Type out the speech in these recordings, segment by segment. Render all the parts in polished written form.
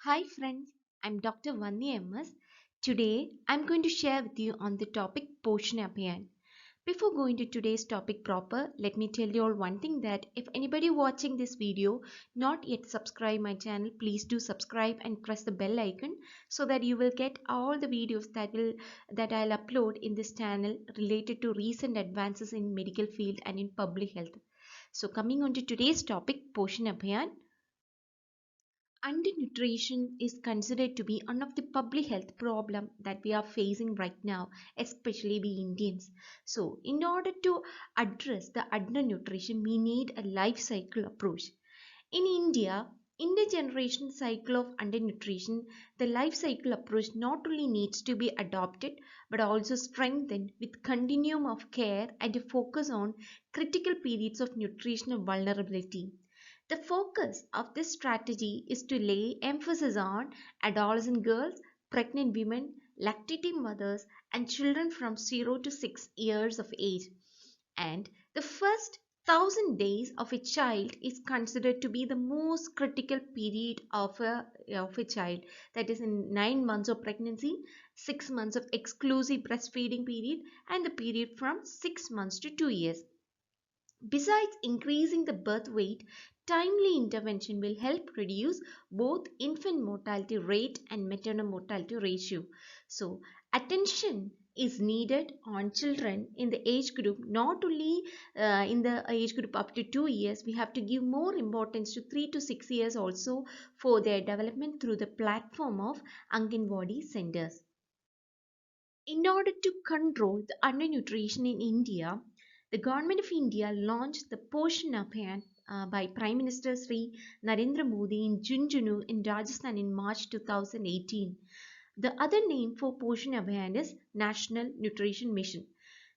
Hi friends, I'm Dr. Vandi MS. Today I'm going to share with you on the topic Poshan Abhiyan. Before going to today's topic proper, let me tell you all one thing that if anybody watching this video not yet subscribe my channel, please do subscribe and press the bell icon so that you will get all the videos that I'll upload in this channel related to recent advances in medical field and in public health. So coming on to today's topic Poshan Abhiyan. Undernutrition is considered to be one of the public health problem that we are facing right now, especially we Indians. So, in order to address the undernutrition, we need a life cycle approach. In India, in the generation cycle of undernutrition, the life cycle approach not only needs to be adopted but also strengthened with continuum of care and a focus on critical periods of nutritional vulnerability. The focus of this strategy is to lay emphasis on adolescent girls, pregnant women, lactating mothers, and children from 0 to 6 years of age. And the first 1,000 days of a child is considered to be the most critical period of a child. That is in 9 months of pregnancy, 6 months of exclusive breastfeeding period, and the period from 6 months to 2 years. Besides increasing the birth weight, timely intervention will help reduce both infant mortality rate and maternal mortality ratio. So, attention is needed on children in the age group, not only in the age group up to 2 years. We have to give more importance to 3 to 6 years also for their development through the platform of Anganwadi centers. In order to control the undernutrition in India, the Government of India launched the Poshan Abhiyan by Prime Minister Sri Narendra Modi in Junjunu in Rajasthan in March 2018. The other name for Poshan Abhiyan is National Nutrition Mission.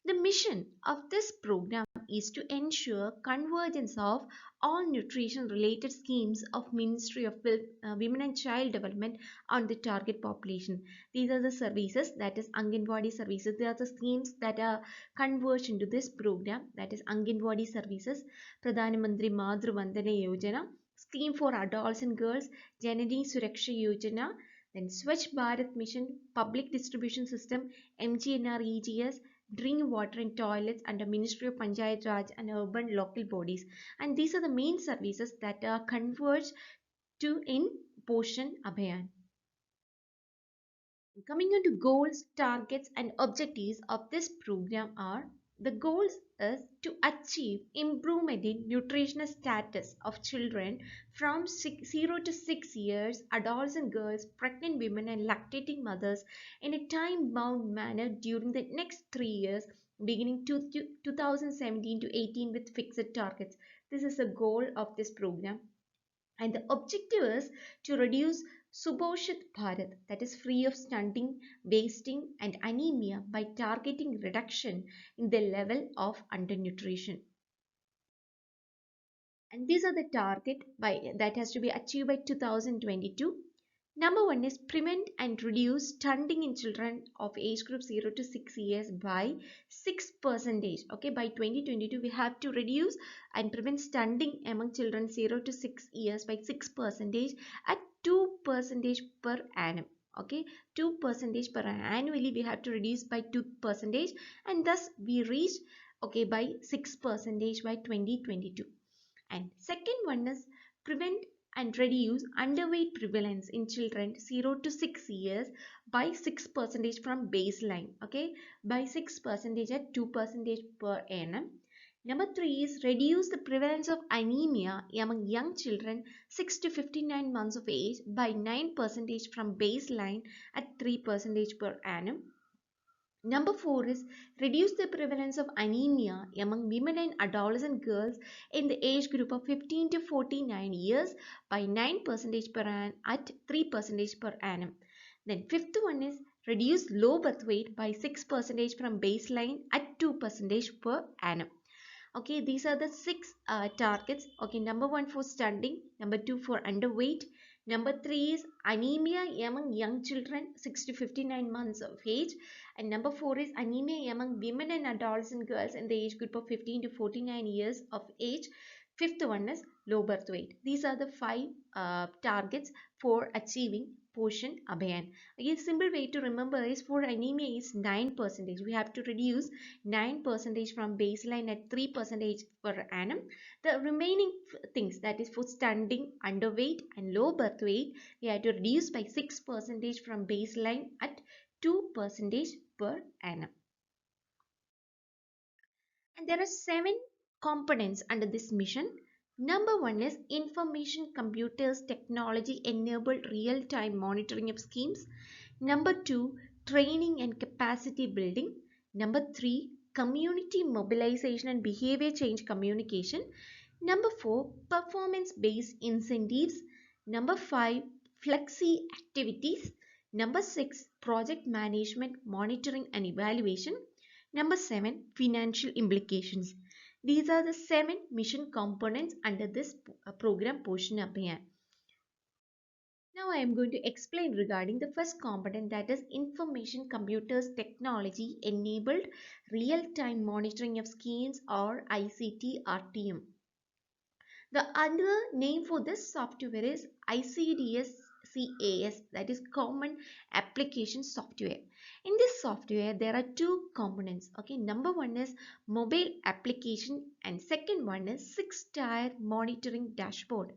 The mission of this program is to ensure convergence of all nutrition related schemes of Ministry of Women and Child Development on the target population. These are the services, that is Anganwadi services. They are the schemes that are converged into this program, that is Anganwadi services, Pradhan Mantri Madru Vandana Yojana, scheme for adults and girls, Janani Suraksha Yojana, then Swachh Bharat Mission, public distribution system, MGNREGS, drinking water and toilets under Ministry of Panchayat Raj and urban local bodies. And these are the main services that are converged to in Poshan Abhiyan. Coming on to goals, targets and objectives of this program are: the goals is to achieve improvement in nutritional status of children from 0 to 6 years, adults and girls, pregnant women and lactating mothers in a time-bound manner during the next 3 years beginning 2017 to 18 with fixed targets. This is the goal of this program, and the objective is to reduce Suposhit Bharat, that is free of stunting, wasting and anemia, by targeting reduction in the level of undernutrition. And these are the target that has to be achieved by 2022. Number one is prevent and reduce stunting in children of age group 0 to 6 years by 6%. Okay, by 2022 we have to reduce and prevent stunting among children 0 to 6 years by 6% at 2% per annum. Okay, 2% per annum. Annually we have to reduce by 2%, and thus we reach, okay, by 6% by 2022. And second one is prevent and reduce underweight prevalence in children 0 to 6 years by 6% from baseline. Okay, by 6% at 2% per annum. Number three is reduce the prevalence of anemia among young children 6 to 59 months of age by 9% from baseline at 3% per annum. Number four is reduce the prevalence of anemia among women and adolescent girls in the age group of 15 to 49 years by 9% per annum at 3% per annum. Then fifth one is reduce low birth weight by 6% from baseline at 2% per annum. Okay, these are the six targets. Okay, number one for stunting, number two for underweight, number three is anemia among young children 6 to 59 months of age, and number four is anemia among women and adolescent girls in the age group of 15 to 49 years of age. Fifth one is low birth weight. These are the five targets for achieving Poshan Abhiyan. Again, simple way to remember is for anemia is 9%. We have to reduce 9% from baseline at 3% per annum. The remaining things, that is for stunting, underweight and low birth weight, we have to reduce by 6% from baseline at 2% per annum. And there are 7 components under this mission. Number one is information computers technology enabled real-time monitoring of schemes. Number two, training and capacity building. Number three, community mobilization and behavior change communication. Number four, performance-based incentives. Number five, flexi activities. Number six, project management, monitoring and evaluation. Number seven, financial implications. These are the 7 mission components under this program Poshan Abhiyan. Now I am going to explain regarding the first component, that is information computers technology enabled real-time monitoring of schemes or ICT RTM. The other name for this software is ICDS CAS, that is Common Application Software. In this software, there are 2 components. Okay, number one is mobile application and second one is 6-tier monitoring dashboard.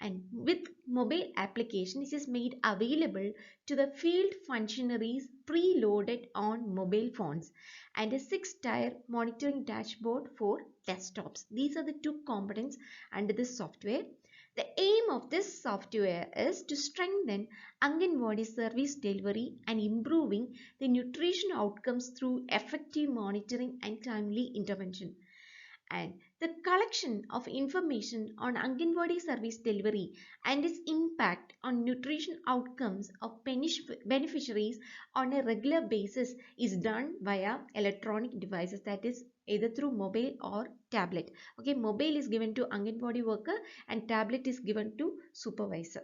And with mobile application, this is made available to the field functionaries preloaded on mobile phones, and a 6-tier monitoring dashboard for desktops. These are the 2 components under this software. The aim of this software is to strengthen Anganwadi service delivery and improving the nutrition outcomes through effective monitoring and timely intervention. And the collection of information on Anganwadi service delivery and its impact on nutrition outcomes of beneficiaries on a regular basis is done via electronic devices, that is either through mobile or tablet. Okay, mobile is given to Anganwadi worker and tablet is given to supervisor.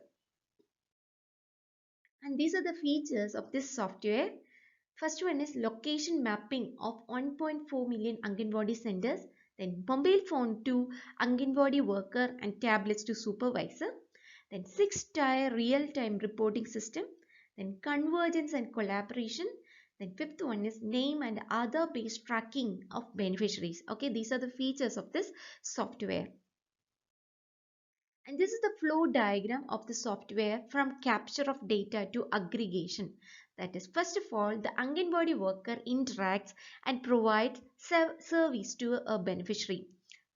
And these are the features of this software. First one is location mapping of 1.4 million Anganwadi centers, then mobile phone to Anganwadi worker and tablets to supervisor, then 6-tier real-time reporting system, then convergence and collaboration, then fifth one is name and other based tracking of beneficiaries. Okay, these are the features of this software. And this is the flow diagram of the software from capture of data to aggregation. That is, first of all, the Anganwadi worker interacts and provides service to a beneficiary.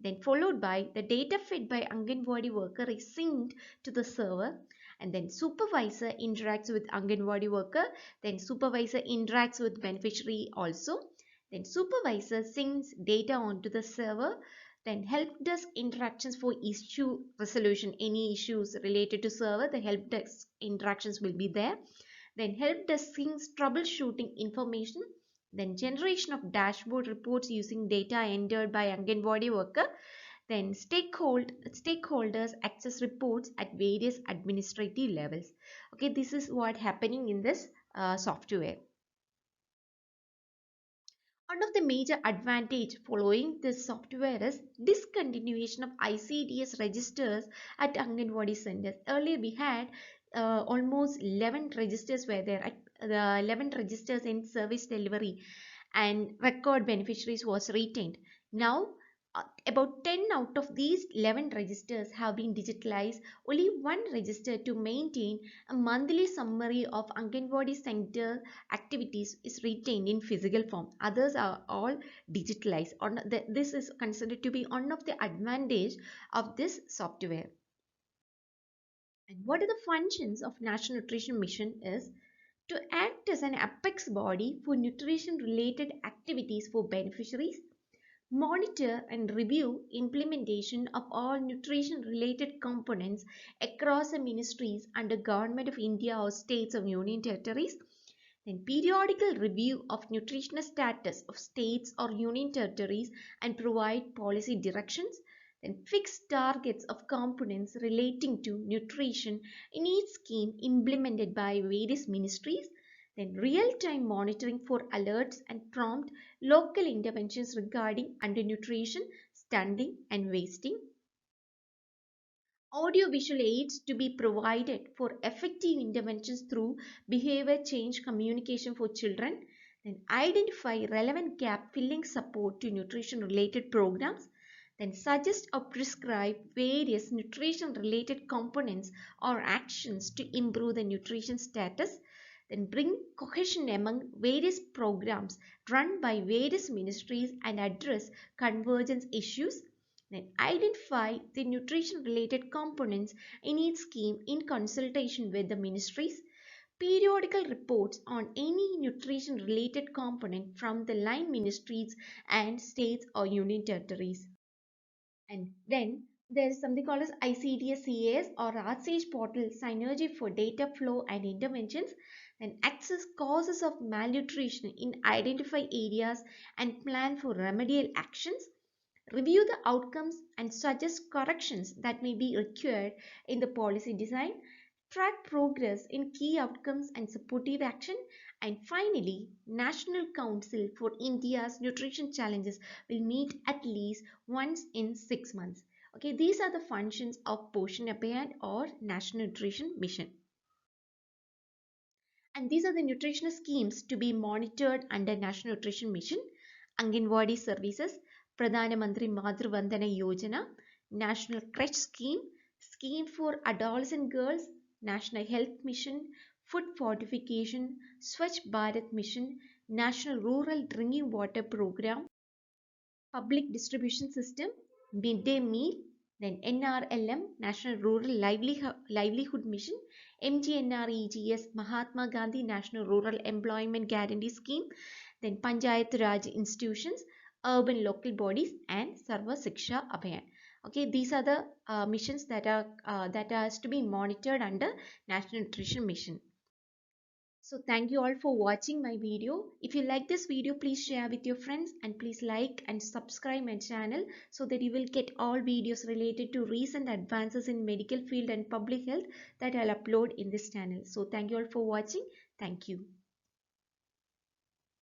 Then followed by the data fed by Anganwadi worker is synced to the server. And then supervisor interacts with Anganwadi worker. Then supervisor interacts with beneficiary also. Then supervisor syncs data onto the server. Then help desk interactions for issue resolution. Any issues related to server, the help desk interactions will be there. Then help desk syncs troubleshooting information. Then generation of dashboard reports using data entered by Anganwadi worker. Then stakeholders access reports at various administrative levels. Okay, this is what happening in this software. One of the major advantage following this software is discontinuation of ICDS registers at Anganwadi centers. Earlier we had almost 11 registers were there, at the 11 registers in service delivery, and record beneficiaries was retained. Now about 10 out of these 11 registers have been digitalized. Only one register to maintain a monthly summary of Anganwadi center activities is retained in physical form. Others are all digitalized. This is considered to be one of the advantage of this software. And what are the functions of National Nutrition Mission is to act as an apex body for nutrition related activities for beneficiaries, monitor and review implementation of all nutrition related components across the ministries under Government of India or states or union territories, then periodical review of nutritional status of states or union territories and provide policy directions, then fix targets of components relating to nutrition in each scheme implemented by various ministries, then real-time monitoring for alerts and prompt local interventions regarding undernutrition, stunting and wasting. Audiovisual aids to be provided for effective interventions through behavior change communication for children. Then identify relevant gap filling support to nutrition related programs. Then suggest or prescribe various nutrition related components or actions to improve the nutrition status. Then bring cohesion among various programs run by various ministries and address convergence issues. Then identify the nutrition related components in each scheme in consultation with the ministries. Periodical reports on any nutrition related component from the line ministries and states or union territories. And then there is something called as ICDS CAS or RSAGE portal synergy for data flow and interventions. Then access causes of malnutrition in identify areas and plan for remedial actions. Review the outcomes and suggest corrections that may be required in the policy design. Track progress in key outcomes and supportive action. And finally, National Council for India's Nutrition Challenges will meet at least once in 6 months. Okay, these are the functions of Poshan Abhiyan or National Nutrition Mission. And these are the nutritional schemes to be monitored under National Nutrition Mission: Anganwadi Services, Pradhana Mantri Madru Vandana Yojana, National Creche Scheme, Scheme for Adolescent Girls, National Health Mission, Food Fortification, Swachh Bharat Mission, National Rural Drinking Water Program, Public Distribution System, Midday Meal, then NRLM, National Rural Livelihood Mission, MGNREGS, Mahatma Gandhi National Rural Employment Guarantee Scheme, then Panchayat Raj institutions, urban local bodies, and Sarva Siksha Abhiyan. Okay, these are the missions that are to be monitored under National Nutrition Mission. So thank you all for watching my video. If you like this video, please share with your friends and please like and subscribe my channel so that you will get all videos related to recent advances in medical field and public health that I'll upload in this channel. So thank you all for watching. Thank you.